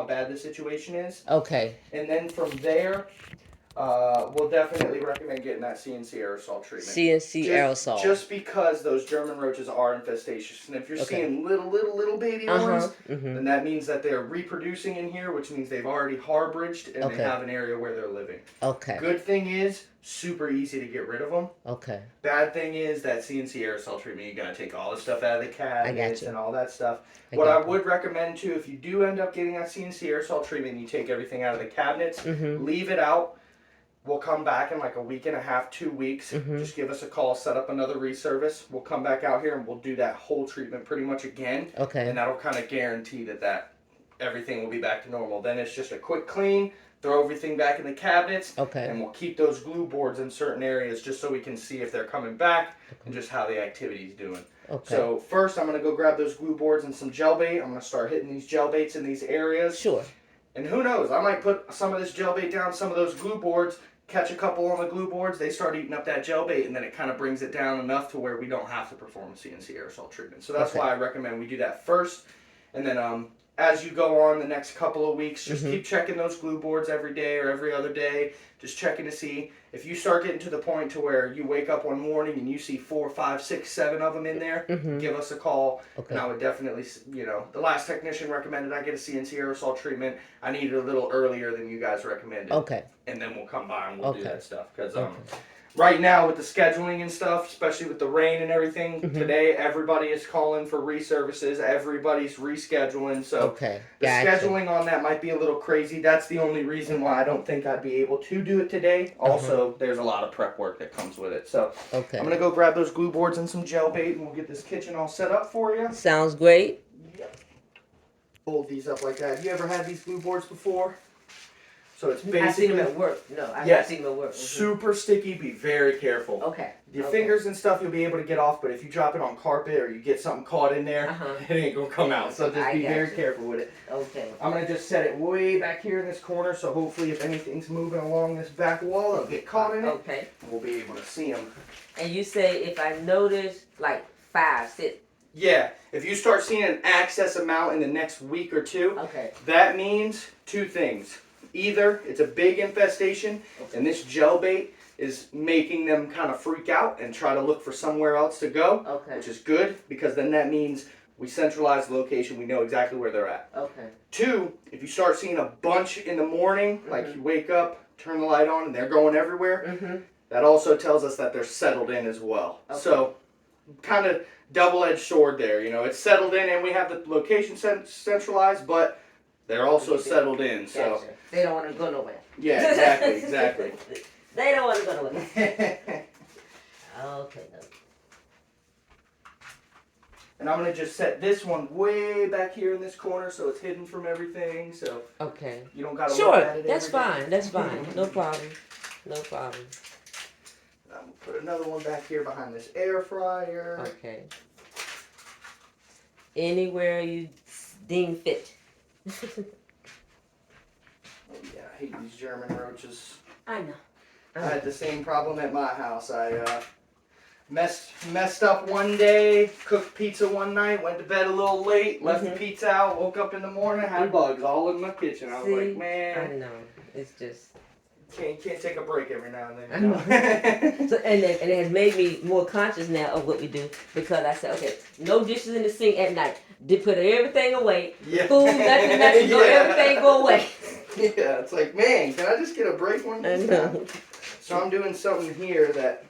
how bad the situation is. Okay. And then from there, we'll definitely recommend getting that CNC aerosol treatment. CNC aerosol. Just because those German roaches are infestations. And if you're seeing little baby ones, then that means that they're reproducing in here, which means they've already harbored and they have an area where they're living. Okay. Good thing is, super easy to get rid of them. Okay. Bad thing is that CNC aerosol treatment, you gotta take all the stuff out of the cabinets and all that stuff. What I would recommend too, if you do end up getting that CNC aerosol treatment, you take everything out of the cabinets, leave it out. We'll come back in like a week and a half, 2 weeks. Just give us a call, set up another reservice. We'll come back out here and we'll do that whole treatment pretty much again. Okay. And that'll kind of guarantee that everything will be back to normal. Then it's just a quick clean, throw everything back in the cabinets. Okay. And we'll keep those glue boards in certain areas just so we can see if they're coming back and just how the activity's doing. Okay. So first I'm going to go grab those glue boards and some gel bait. I'm going to start hitting these gel baits in these areas. Sure. And who knows, I might put some of this gel bait down, some of those glue boards, catch a couple on the glue boards, they start eating up that gel bait, and then it kind of brings it down enough to where we don't have to perform a CNC aerosol treatment. So that's why I recommend we do that first. And then as you go on the next couple of weeks, just keep checking those glue boards every day or every other day, just checking to see. If you start getting to the point to where you wake up one morning and you see 4, 5, 6, 7 of them in there, give us a call. And I would definitely, the last technician recommended I get a CNC aerosol treatment. I need it a little earlier than you guys recommended. Okay. And then we'll come by and we'll do that stuff. Because right now with the scheduling and stuff, especially with the rain and everything, today everybody is calling for reservices. Everybody's rescheduling. So the scheduling on that might be a little crazy. That's the only reason why I don't think I'd be able to do it today. Also, there's a lot of prep work that comes with it. So I'm going to go grab those glue boards and some gel bait, and we'll get this kitchen all set up for you. Sounds great. Yep. Fold these up like that. You ever had these glue boards before? So it's basically... I've seen them at work. No, I've seen them at work. Super sticky. Be very careful. Okay. Your fingers and stuff you'll be able to get off, but if you drop it on carpet or you get something caught in there, it ain't going to come out. So just be very careful with it. Okay. I'm going to just set it way back here in this corner, so hopefully if anything's moving along this back wall, it'll get caught in it. Okay. We'll be able to see them. And you say if I notice like 5, 6. Yeah. If you start seeing an excess amount in the next week or two, that means 2 things. Either it's a big infestation and this gel bait is making them kind of freak out and try to look for somewhere else to go, which is good because then that means we centralize the location, we know exactly where they're at. 2, if you start seeing a bunch in the morning, like you wake up, turn the light on and they're going everywhere, that also tells us that they're settled in as well. So kind of double-edged sword there, it's settled in and we have the location centralized, but they're also settled in, so... Gotcha. They don't want to go nowhere. Yeah, exactly. They don't want to go nowhere. Okay. And I'm going to just set this one way back here in this corner so it's hidden from everything, so you don't got to look at it that's fine, that's fine. No problem. No problem. I'm going to put another one back here behind this air fryer. Okay. Anywhere you deem fit. Oh, yeah, I hate these German roaches. I know. I had the same problem at my house. I messed up one day, cooked pizza one night, went to bed a little late, left the pizza out, woke up in the morning, had bugs all in my kitchen. I was like, man. I know. It's just... Can't take a break every now and then. I know. So, and it has made me more conscious now of what we do because I said, okay, no dishes in the sink at night. Did put everything away. Food, nothing, go, everything go away. Yeah, it's like, man, can I just get a break one day? So I'm doing something here that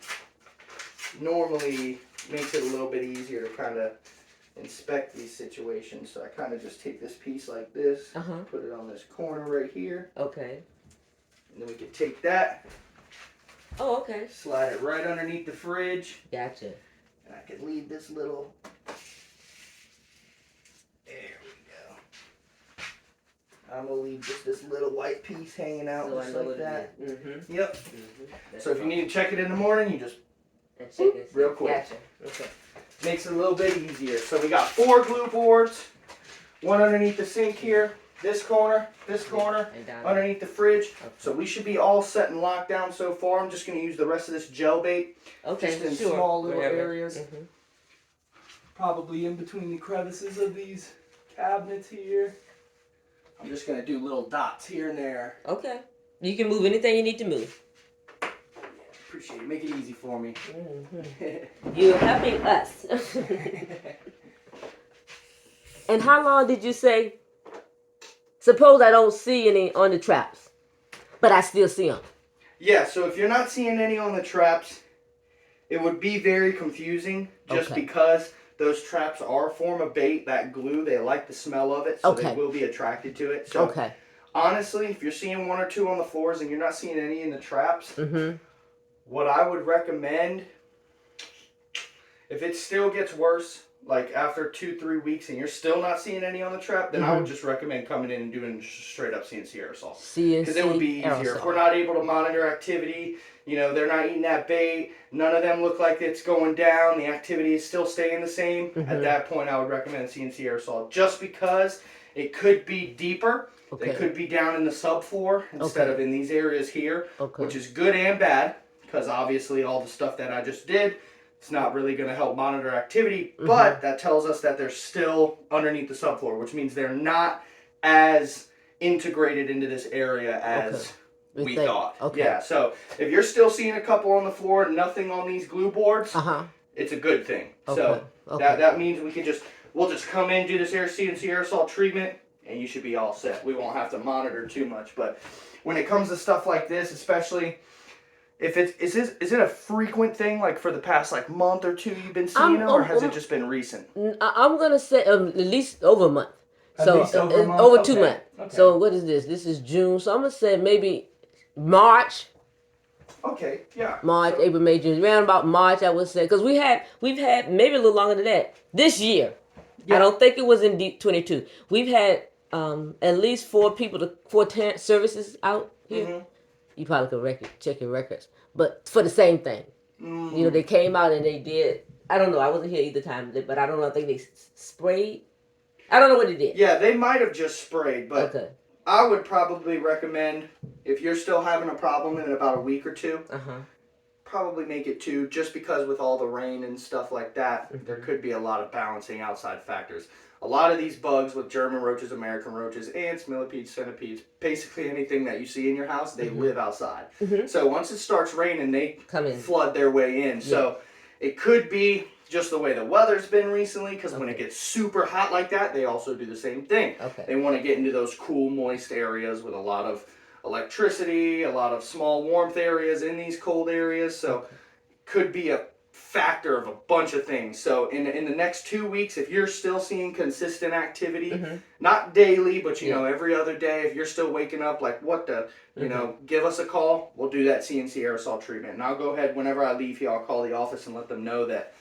normally makes it a little bit easier to kind of inspect these situations. So I kind of just take this piece like this, put it on this corner right here. Okay. And then we can take that. Oh, okay. Slide it right underneath the fridge. Gotcha. And I can leave this little... There we go. I'm going to leave just this little white piece hanging out just like that. Yep. So if you need to check it in the morning, you just real quick. Gotcha. Okay. Makes it a little bit easier. So we got 4 glue boards, one underneath the sink here, this corner, underneath the fridge. So we should be all set and locked down so far. I'm just going to use the rest of this gel bait. Just in small little areas. Probably in between the crevices of these cabinets here. I'm just going to do little dots here and there. Okay. You can move anything you need to move. Appreciate it. Make it easy for me. Mm-hmm. You're helping us. And how long did you say? Suppose I don't see any on the traps, but I still see them. Yeah, so if you're not seeing any on the traps, it would be very confusing just because those traps are a form of bait. That glue, they like the smell of it, so they will be attracted to it. So honestly, if you're seeing one or two on the floors and you're not seeing any in the traps, what I would recommend, if it still gets worse, like after 2-3 weeks and you're still not seeing any on the trap, then I would just recommend coming in and doing straight up CNC aerosol. Because it would be easier. Aerosol. If we're not able to monitor activity, you know, they're not eating that bait, none of them look like it's going down, the activity is still staying the same, at that point I would recommend CNC aerosol. Just because it could be deeper, it could be down in the subfloor instead of in these areas here, which is good and bad, because obviously all the stuff that I just did, it's not really going to help monitor activity, but that tells us that they're still underneath the subfloor, which means they're not as integrated into this area as we thought. Yeah, so if you're still seeing a couple on the floor and nothing on these glue boards, it's a good thing. So that means we'll just come in, do this CNC aerosol treatment, and you should be all set. We won't have to monitor too much. But when it comes to stuff like this, especially if is it a frequent thing, like for the past like month or two you've been seeing them, or has it just been recent? I'm gonna say at least over a month. At least over a month? Over 2 months. Okay. So what is this? This is June. So I'm gonna say maybe March. Okay, yeah. March, April, May, June. Around about March, I would say, because we've had maybe a little longer than that this year. Yeah. I don't think it was in 22. We've had at least 4 services out here. You probably could check your records, but for the same thing. You know, they came out and they did. I don't know. I wasn't here either time, but I don't know. I think they sprayed. I don't know what they did. Yeah, they might have just sprayed, but I would probably recommend, if you're still having a problem in about a week or 2, probably make it 2, just because with all the rain and stuff like that, there could be a lot of balancing outside factors. A lot of these bugs with German roaches, American roaches, ants, millipedes, centipedes, basically anything that you see in your house, they live outside. So once it starts raining, they flood their way in. So it could be just the way the weather's been recently, because when it gets super hot like that, they also do the same thing. They want to get into those cool, moist areas with a lot of electricity, a lot of small warmth areas in these cold areas. So could be a factor of a bunch of things. So in the next 2 weeks, if you're still seeing consistent activity, not daily, but you know, every other day, if you're still waking up like what the, you know, give us a call. We'll do that CNC aerosol treatment. And I'll go ahead, whenever I leave here, I'll call the office and let them know that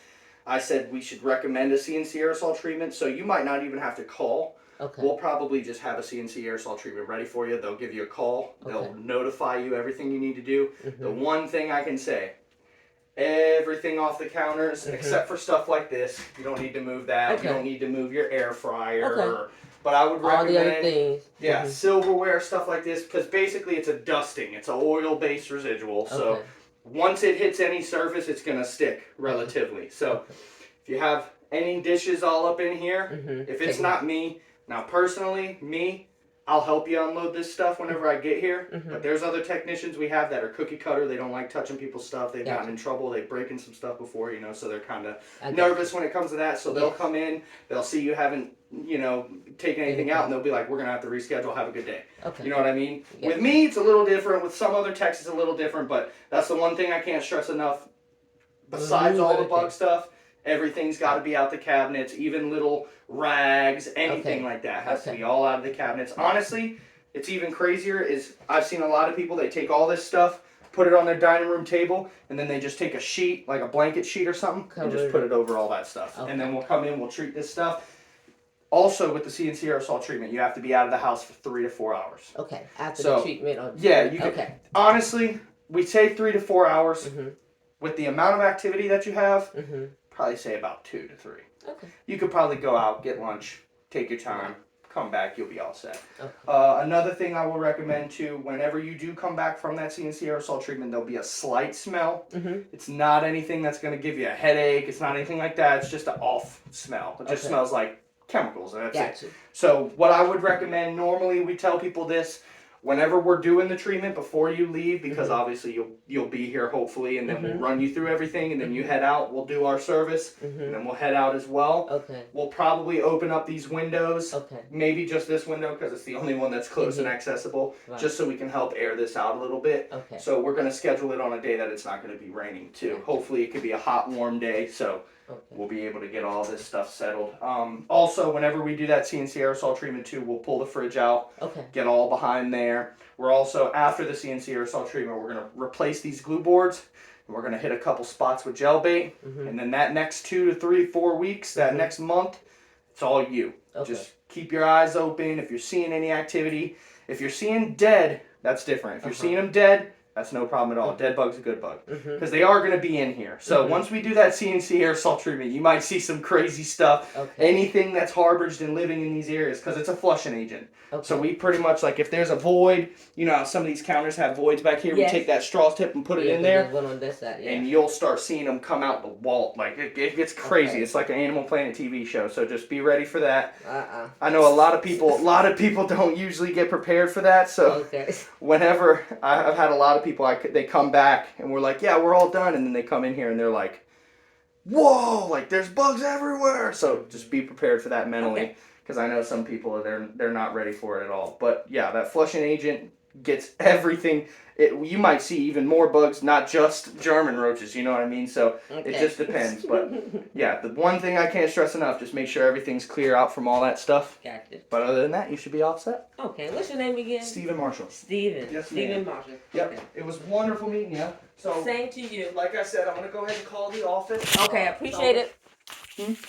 I said we should recommend a CNC aerosol treatment. So you might not even have to call. We'll probably just have a CNC aerosol treatment ready for you. They'll give you a call. They'll notify you everything you need to do. The one thing I can say, everything off the counters, except for stuff like this. You don't need to move that. You don't need to move your air fryer. But I would recommend all the other things. Silverware, stuff like this, because basically it's a dusting. It's an oil-based residual. So once it hits any surface, it's going to stick relatively. So if you have any dishes all up in here, if it's not me, now personally, I'll help you unload this stuff whenever I get here. But there's other technicians we have that are cookie cutter. They don't like touching people's stuff. They've gotten in trouble. They've broken some stuff before, you know, so they're kind of nervous when it comes to that. So they'll come in, they'll see you haven't, you know, taken anything out, and they'll be like, we're going to have to reschedule. Have a good day. You know what I mean? With me, it's a little different. With some other techs, it's a little different. But that's the one thing I can't stress enough. Besides all the bug stuff, everything's got to be out the cabinets, even little rags, anything like that has to be all out of the cabinets. Honestly, it's even crazier is I've seen a lot of people, they take all this stuff, put it on their dining room table, and then they just take a sheet, like a blanket sheet or something, and just put it over all that stuff. And then we'll come in, we'll treat this stuff. Also, with the CNC aerosol treatment, you have to be out of the house for 3 to 4 hours. After the treatment. You can, honestly, we say 3 to 4 hours. With the amount of activity that you have, probably say about 2 to 3. You could probably go out, get lunch, take your time, come back, you'll be all set. Another thing I will recommend too, whenever you do come back from that CNC aerosol treatment, there'll be a slight smell. It's not anything that's going to give you a headache. It's not anything like that. It's just an off smell. It just smells like chemicals. That's it. Gotcha. So what I would recommend, normally we tell people this whenever we're doing the treatment before you leave, because obviously you'll be here hopefully, and then we'll run you through everything, and then you head out. We'll do our service, and then we'll head out as well. Okay. We'll probably open up these windows. Okay. Maybe just this window because it's the only one that's close and accessible, just so we can help air this out a little bit. Okay. So we're gonna schedule it on a day that it's not gonna be raining too. Hopefully it could be a hot, warm day. So. We'll be able to get all this stuff settled. Also, whenever we do that CNC aerosol treatment too, we'll pull the fridge out, get all behind there. We're also, after the CNC aerosol treatment, we're going to replace these glue boards. And we're going to hit a couple spots with gel bait. And then that next 2 to 3, 4 weeks, that next month, it's all you. Just keep your eyes open. If you're seeing any activity, if you're seeing dead, that's different. If you're seeing them dead, that's no problem at all. Dead bug's a good bug. Because they are going to be in here. So once we do that CNC aerosol treatment, you might see some crazy stuff. Anything that's harbored and living in these areas, because it's a flushing agent. So we pretty much, like, if there's a void, you know how some of these counters have voids back here? We take that straw tip and put it in there. One on this side, and you'll start seeing them come out the wall. Like, it gets crazy. It's like an Animal Planet TV show. So just be ready for that. I know a lot of people don't usually get prepared for that. So whenever I've had a lot of people, they come back and we're like, yeah, we're all done. And then they come in here and they're like, whoa, like there's bugs everywhere. So just be prepared for that mentally. Because I know some people, they're not ready for it at all. But yeah, that flushing agent gets everything. You might see even more bugs, not just German roaches, you know what I mean? So it just depends. But yeah, the one thing I can't stress enough, just make sure everything's clear out from all that stuff. Gotcha. But other than that, you should be all set. Okay, what's your name again? Stephen Marshall. Stephen. Yes, Stephen Marshall. Yep. Okay. It was wonderful meeting you. So same to you. Like I said, I'm going to go ahead and call the office. Okay, I appreciate it.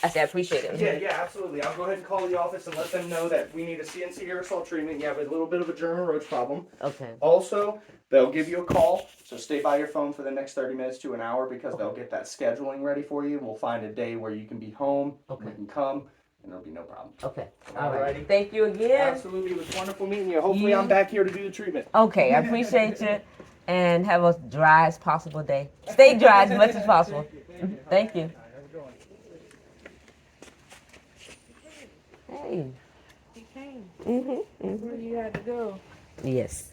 I said I appreciate it. Yeah, absolutely. I'll go ahead and call the office and let them know that we need a CNC aerosol treatment. You have a little bit of a German roach problem. Okay. Also, they'll give you a call, so stay by your phone for the next 30 minutes to an hour because they'll get that scheduling ready for you. We'll find a day where you can be home, you can come, and there'll be no problem. Okay. Alrighty. Thank you again. Absolutely. It was wonderful meeting you. Hopefully I'm back here to do the treatment. Okay, I appreciate you. And have a dry as possible day. Stay dry as much as possible. Thank you. Hey. He came. Where you had to go? Yes.